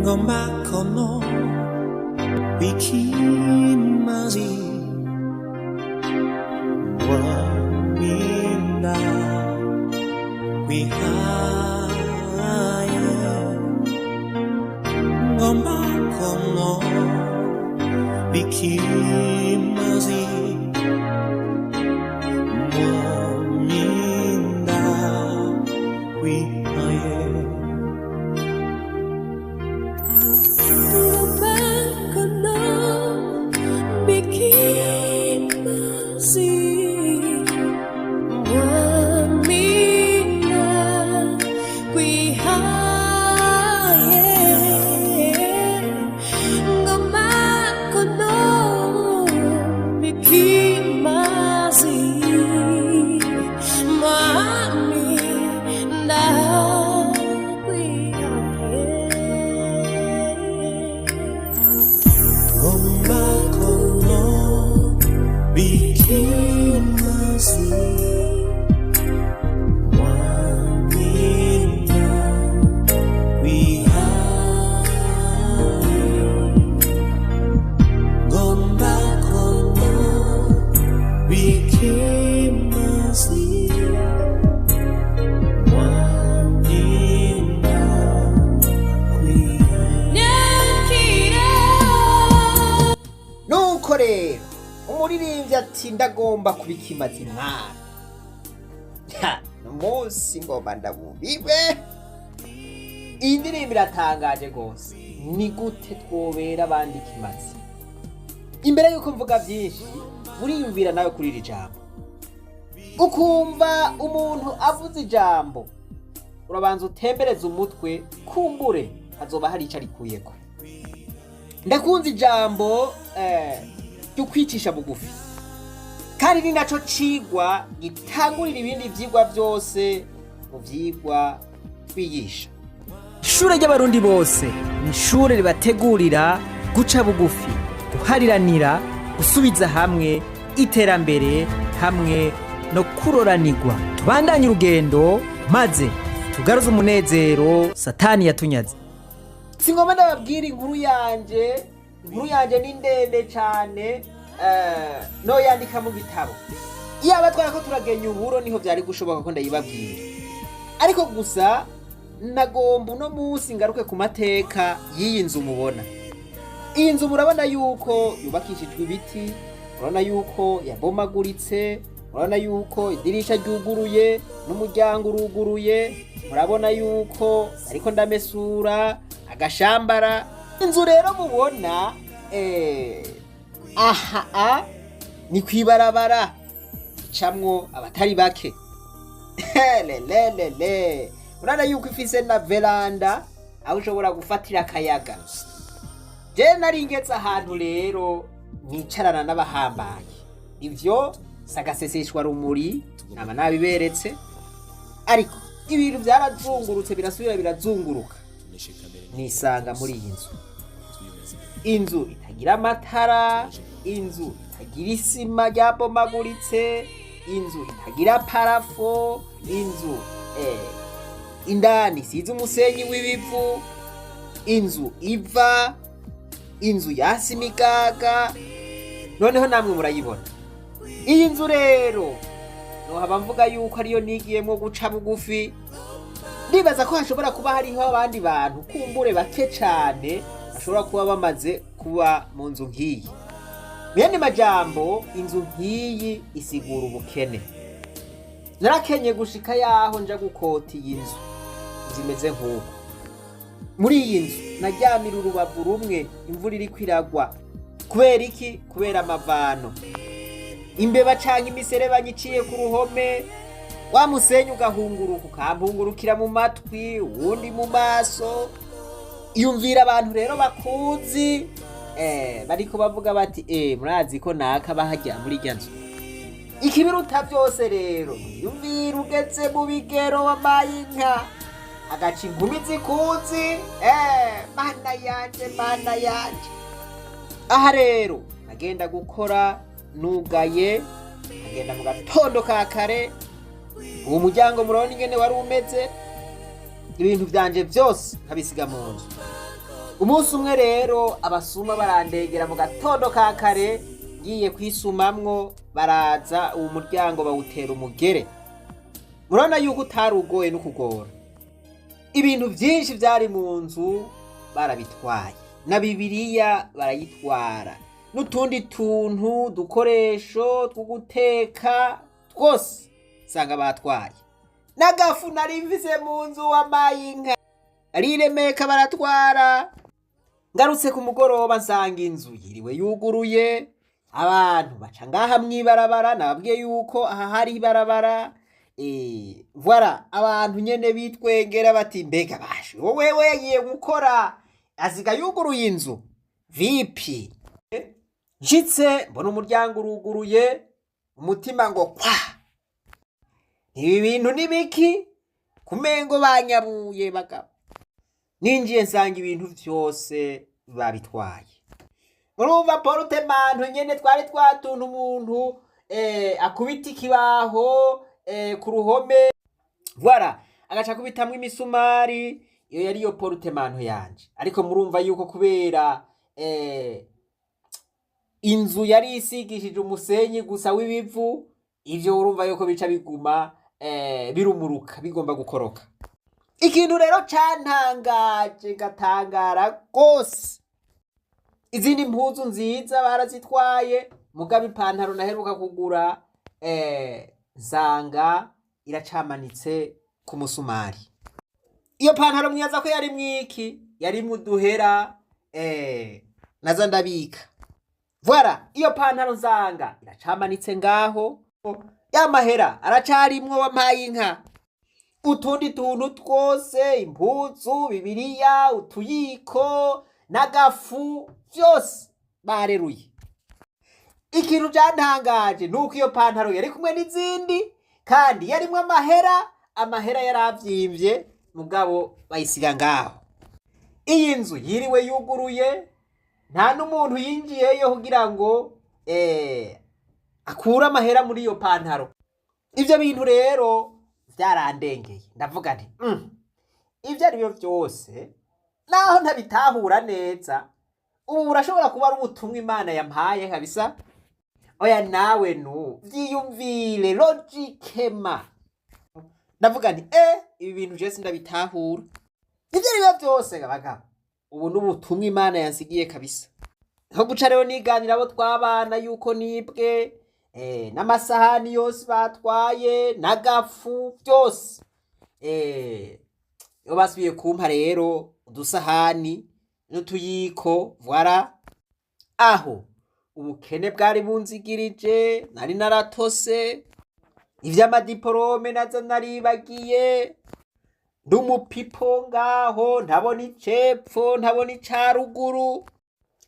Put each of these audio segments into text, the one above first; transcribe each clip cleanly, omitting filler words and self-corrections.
ngoma kono bikimazi wamina wihaya ngoma kono bikimazi wamina wihaya umuririmbyi ati ndagomba kubikimaza imana umunsi ngomba ndabubibe. Iyi ndirimbo iratangaje gose. Ni gute twobera abandi ikimazi? Imbere yuko mvuga byinshi muriyumvira nawe kuri iri jambo, ukumva umuntu avuze ijambo urabanza utembereza umutwe kumbure hazoba hari icyo arikuyeko. Ndakunze ijambo ryo kwicisha bugufi, kandi ni naco cigwa gitangurira ibindi vyigwa byose mu vyigwa twigisha. Ishure ry'abarundi bose ni ishure ribategurira guca bugufi, guhariranira, gusubiza hamwe, iterambere hamwe no kuroranirwa. Tubandanye urugendo maze tugaruze umunezero Satani yatunyaze. Singoma ndababwira inkuru yanje ni ndende cyane, no yandika mu bitabo. Iyaba twarako turagenya uburo niho byari gushoboka ko ndayibabwira, ariko gusa nagomba uno munsi ngaruke ku mateka y'iyi nzu mubona. Iyi nzu murabona yuko yubakishijwe ibiti, murabona yuko yabomaguritse, murabona yuko idirisha ryuguruye n'umuryango uruguruye, murabona yuko ariko ndamesura agashambara. Inzu rero mubona ni kwibarabara icamwo abatari bake. Lelelele urana yuko ifise na veranda aho ushobora gufatira akayaga. Je nari ngeze ahantu rero nicarana n'abahambaye, ivyo sagaseseshwa rumuri nama nabiberetse, ariko ibintu byarazungurutse birasubira birazunguruka. Nisanga muri iyi nzu, inzu itagira amatara, inzu itagira isima ryabomaguritse, inzu itagira parafo, inzu indani isize umusenyi w'ibivu, inzu iva, inzu yasi imigaga. Noneho namwe murayibona iyi nzu rero, nohaba mvuga yuko ariyo nigiyemo guca bugufi. Ndibaza ko hashobora kuba hariho abandi bantu kumbure bake cyane bashobora kuba bamaze kuba mu nzu nk'iyi. Mwene majambo, inzu nk'iyi isigura ubukene. Narakenye gushika yaho nja gukota iyi nzu zimeze nk'uko. Muri iyi nzu naryamira urubavu rumwe imvura iri kwiragwa. Kubera iki? Kubera amavano. Imbeba canke imisereba nyiciye ku ruhome, wa musenyi ugahunguruka ukampungurukira mu matwi, uwundi mu maso. Iyumvira abantu rero bakuzi bariko bavuga bati murazi ko naka bahajya muri irya nzu. Ikibiruta byose rero, yumvira ugeze mu bigero wamaye inka agaca inkumi zikuzi. Mana yanje, mana yanje. Aha rero agenda gukora nugaye, agenda mu gatondo ka kare. Uwo muryango murabona ingene wari umeze, ibintu byanje byose nkabisiga mu nzu. umunsi umwe rero abasuma barandegera mu gatondo ka kare ngiye kwisumamwo, baraza uwo muryango bawutera umugere. Murabona yuko utari ugoye no kugora. Ibintu byinshi byari mu nzu barabitwaye, na Bibiliya barayitwara, n'utundi tuntu dukoresho two guteka twose sanga batwaye. N'agafu nari mvise mu nzu wamaye inka ariremeka baratwara. Ngarutse ku mugoroba nsanga inzu yiriwe yuguruye, abantu baca ngaha mwibarabara. Nababwiye yuko aha hari ibarabara. Voilà, abantu nyene bitwengera bati mbega bashe wowe wegiye gukora asiga yuguruye inzu vipi? Nshitse mbona umuryango uruguruye, umutima ngo kwa, ibi bintu nibiki? Kumengo banyabuye bagabo. Ninjiye nsanga ibintu vyose babitwaye. Murumva portemento nyene twari twatuntu umuntu akubita ikibaho ku ruhome, voilà, agaca kubitamwe imisumari. Iyo yari yo portemento yanje. Ariko murumva yuko kubera inzu yari isigishije umusenyi gusa w'ibivu, ivyo urumva yuko bica biguma birumuruka bigomba gukoroka. Ikintu rero cantangaje gatangara gose, izindi mpuzu nziza barazitwaye, mugabe ipantaro naheruka kugura nsanga iracamanitse ku musumari. Iyo pantaro mwibaza ko yari mwiki? Yari muduhera naza ndabika. Voilà, iyo pantaro nsanga iracamanitse ngaho, ya mahera aracarimwo wampaye inka. Utundi tuntu twose, impuzu, Bibiliya, utuyiko, n'agafu, vyose bareruye. Ikintu cantangaje nuko iyo pantaro yari kumwe n'izindi, kandi yarimwo amahera yaravyimbye, mugabo bayisiga ngaho. Iyi nzu yiriwe yuguruye, nta n'umuntu yinjiyeyo kugira ngo akura amahera muri iyo pantaro. Ivyo bintu rero vyarandengeye, ndavuga nti ivyo ari byo vyose, naho ntabitahura neza, ubu urashobora kuba ari ubutumwa Imana yampaye kabisa. Oya nawe vyiyumvire logikema. Ndavuga nti ibi bintu je sindabitahura. Ivyo ari byo vyose bagabo, ubu n'ubutumwa Imana yansigiye kabisa. Nko guca rero niganira abo twabana yuko nibwe, n'amasahani yose batwaye, n'agafu byose. Yo basubiye kumpa rero udusahani n'utuyiko, voilà. Aho ubukene bwari bunzigirije, nari naratose, ivy'amadiporome nazo naribagiye, ndumupipo ngaho ntabona icepfo ntabona icaruguru,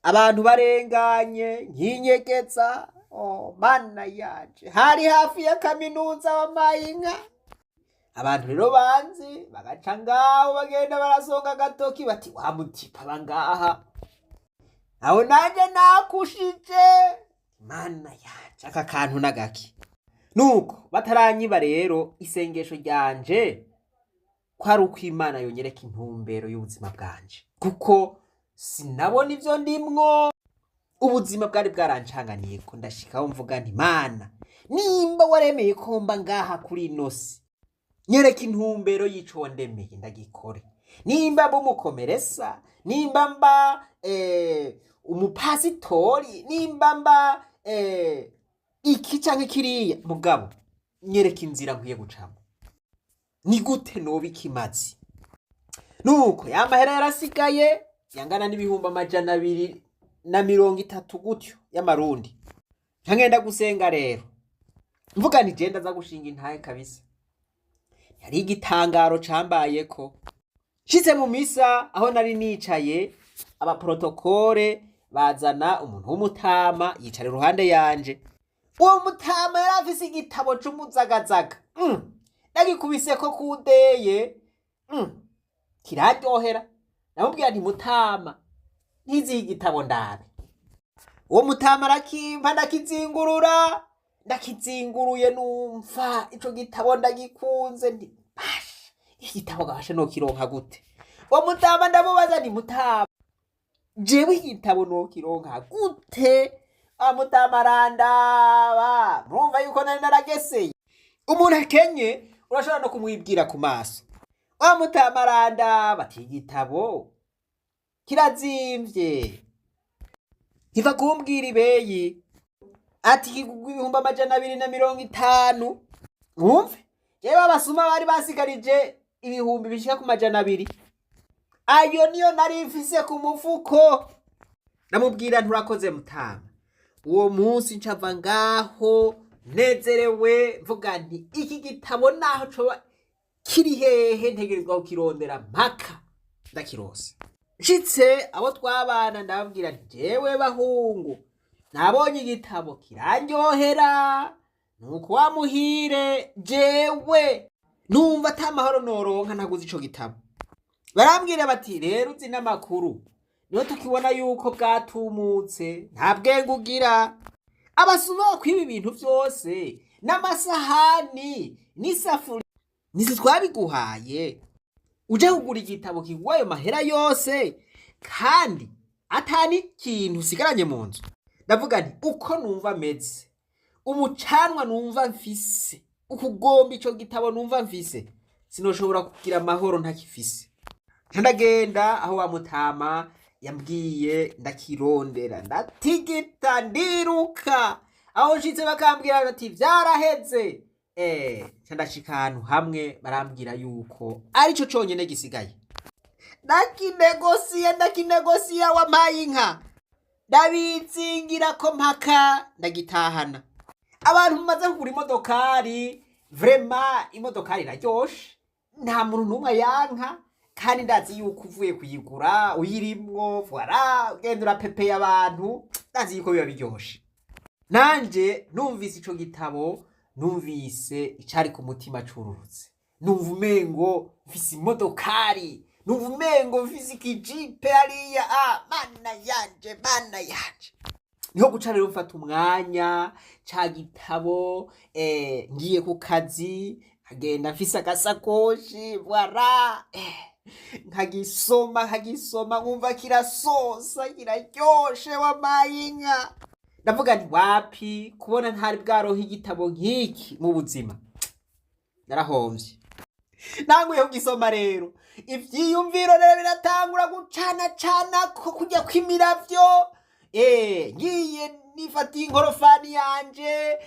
abantu barenganye nkinyegeza. Mana yaje, hari hafi ya kaminuza wamaye inka. Abantu rero banzi bagaca ngaho bagenda barasonga agatoki bati wa mutipa bangaha, aho nanje nakushije. Mana yaje, aka kantu nagaki. Nuko bataranyiba rero, isengesho ryanje kwari uko Imana yonyereka intumbero y'ubuzima bwanje, kuko sinabona ivyo ndimwo. Ubuzima bwari bwarancanganiye ko ndashikaho mvuga nti Mana, nimba waremeye ko mba ngaha kuri inosi, nyereka intumbero y'ico wandemeye ndagikore. Nimba bumukomeresa, nimba mba umupasitori, nimba mba iki canke kiriya, mugabo nyereka inzira nkwiye gucamo. Ni gute noba ikimazi? Nuko ya mahera yarasigaye yangana n'ibihumbi 230 gutyo y'amarundi. Nkagenda gusenga rero, mvuga nti je ndaza gushinga intahe kabisa. Yari igitangaro cambayeko. Nshitse mu misa aho nari nicaye, aba protokole bazana umuntu w'umutama yicara iruhande yanje. Uwo mutama yari afise igitabo c'umuzagazaga. Nagikubise ko kudeye, kiraryohera. Namubwira nti mutama, ntizi igitabo ndabe. Uwo mutama arakimpa, ndakizinguruye numva ico gitabo ndagikunze. Ndi bashe, igitabo gabashe no kironka gute? Uwo mutama ndamubaza nti mutama, jewe igitabo nokironka gute? Amutamarandaba murumva yuko nari narageseye. Umuntu akenye urashobora no kumwibwira ku maso, amutamarandaba ati igitabo kirazimvye, ntiva kumbwira ibeyi ati kigugwa 250. Mwumve jewe abasuma bari basigarije ibihumbi bishika ku 200, ayo niyo nari mfise ku mufuko. Namubwira nturakoze Mutama. Uwo munsi ncava ngaho nezerewe mvuga nti iki gitabo naho coba kiri hehe ntegerezwa kukirondera mpaka ndakirose. Nshitse abo twabana ndababwira nti jewe bahungu nabonye igitabo kirandyohera, nuko wamuhire jewe numva atamahoro noronka ntaguze ico gitabo. Barambwira bati rero uzi n'amakuru niho tukibona yuko bwatumutse nta bwenge ugira. Abasuma kwiba ibintu vyose n'amasahani n'isafuri nisi twabiguhaye uje kugura igitabo kigwa ayo mahera yose kandi atani ikintu usigaranye mu nzu. Ndavuga nti uko numva meze, umucanwa numva mfise, ukugomba ico gitabo numva mfise, sinoshobora kugira amahoro ntakifise. Ndagenda aho wa Mutama yambwiye ndakirondera, ndatigita ndiruka. Aho nshitse bakambwira bati vyaraheze. Ndashika ahantu hamwe barambwira yuko arico conyene gisigaye. Ndakinegosiya wampaye inka, ndabizingira ko mpaka ndagitahana. Abantu mumaze kugura imodokari, vraiment imodokari iraryoshe, nta muntu numwe yanka, kandi ndazi yuko uvuye kuyigura uyirimwo voilà ugenda urapepeye abantu, ndazi yuko biba biryoshe. Nanje numvise ico gitabo, numvise icari ku mutima cururutse, numva umengo mfise imodokari, numva umengo mfise ikijipe hariya. Mana yanje. Niho guca rero mfata umwanya ca gitabo, ngiye ku kazi nkagenda mfise agasakoshi voilà, nkagisoma nkumva kirasosa kiraryoshe wampaye inka. Ndavuga nti wapi kubona ntari bwaroha igitabo nk'iki mu buzima, narahomvye. Nanguye kugisoma rero ivyiyumviro rero biratangura gucana ko kujya kwimiravyo. Ngiye nifatiye inkorofani yanje,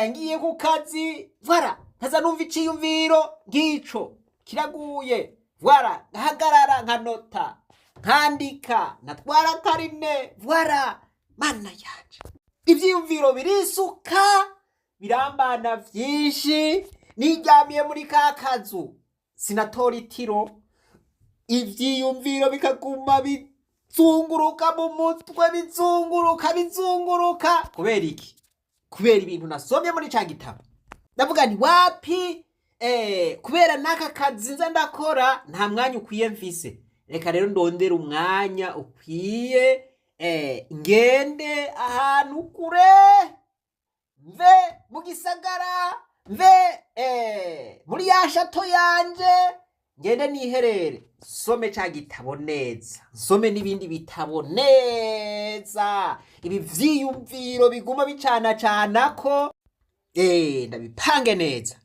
ngiye ku kazi voilà, nkaza numva iciyumviro ngico kiraguye voilà, ngahagarara nkanota nkandika natwara karine voilà. Mana yanje, ivyiyumviro birisuka birambana vyinshi, niryamiye muri ka kazu sinatora itiro, ivyiyumviro bikaguma bizunguruka mu mutwe, bizunguruka. Kubera iki? Kubera ibintu nasomye muri ca gitabo. Ndavuga nti wapi, kubera naka kazi nza ndakora nta mwanya ukwiye mfise, reka rero ndondera umwanya ukwiye, ngende ahantu kure, mve mu gisagara, mve muri ya shato yanje, ngende niherere some ca gitabo neza, nsome n'ibindi bitabo neza, ibi vyiyumviro biguma bicana ko ndabipange neza.